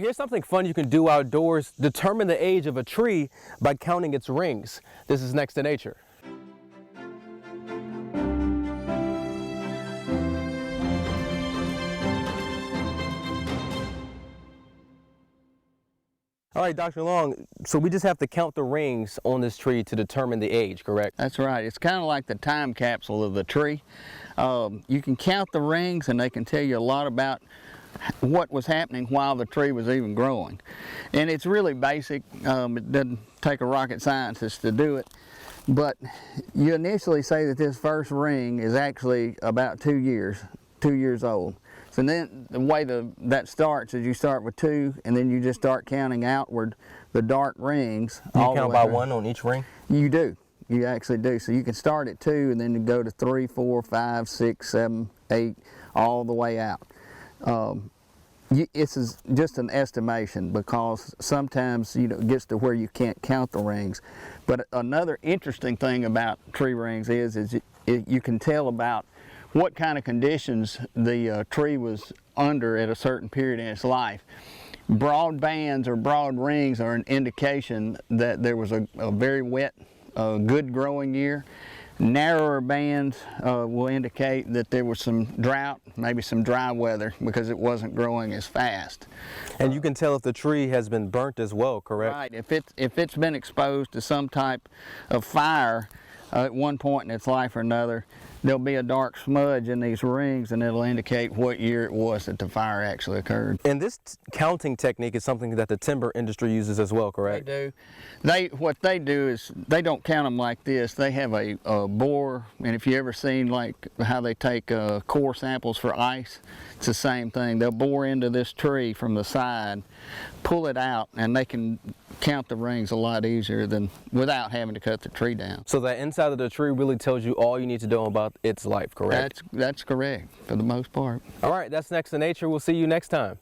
Here's something fun you can do outdoors. Determine the age of a tree by counting its rings. This is Next to Nature. All right, Dr. Long, so we just have to count the rings on this tree to determine the age, correct? That's right. It's kind of like the time capsule of the tree. You can count the rings and they can tell you a lot about what was happening while the tree was even growing. And it's really basic. It doesn't take a rocket scientist to do it. But you initially say that this first ring is actually about 2 years old. So then the way that starts is you start with 2 and then you just start counting outward the dark rings. Do you count by 1 on each ring? You do. You actually do. So you can start at 2 and then you go to 3, 4, 5, 6, 7, 8, all the way out. It's just an estimation because sometimes it gets to where you can't count the rings. But another interesting thing about tree rings is you can tell about what kind of conditions the tree was under at a certain period in its life. Broad bands or broad rings are an indication that there was a very wet, good growing year. Narrower bands will indicate that there was some drought, maybe some dry weather, because it wasn't growing as fast. And you can tell if the tree has been burnt as well, correct? Right. If it's been exposed to some type of fire at one point in its life or another, there'll be a dark smudge in these rings and it'll indicate what year it was that the fire actually occurred. And this counting technique is something that the timber industry uses as well, correct? They do. What they do is they don't count them like this. They have a bore, and if you ever seen like how they take core samples for ice, it's the same thing. They'll bore into this tree from the side, pull it out, and they can count the rings a lot easier than without having to cut the tree down. So that inside of the tree really tells you all you need to know about its life, correct? That's correct for the most part. All right, that's Next to Nature. We'll see you next time.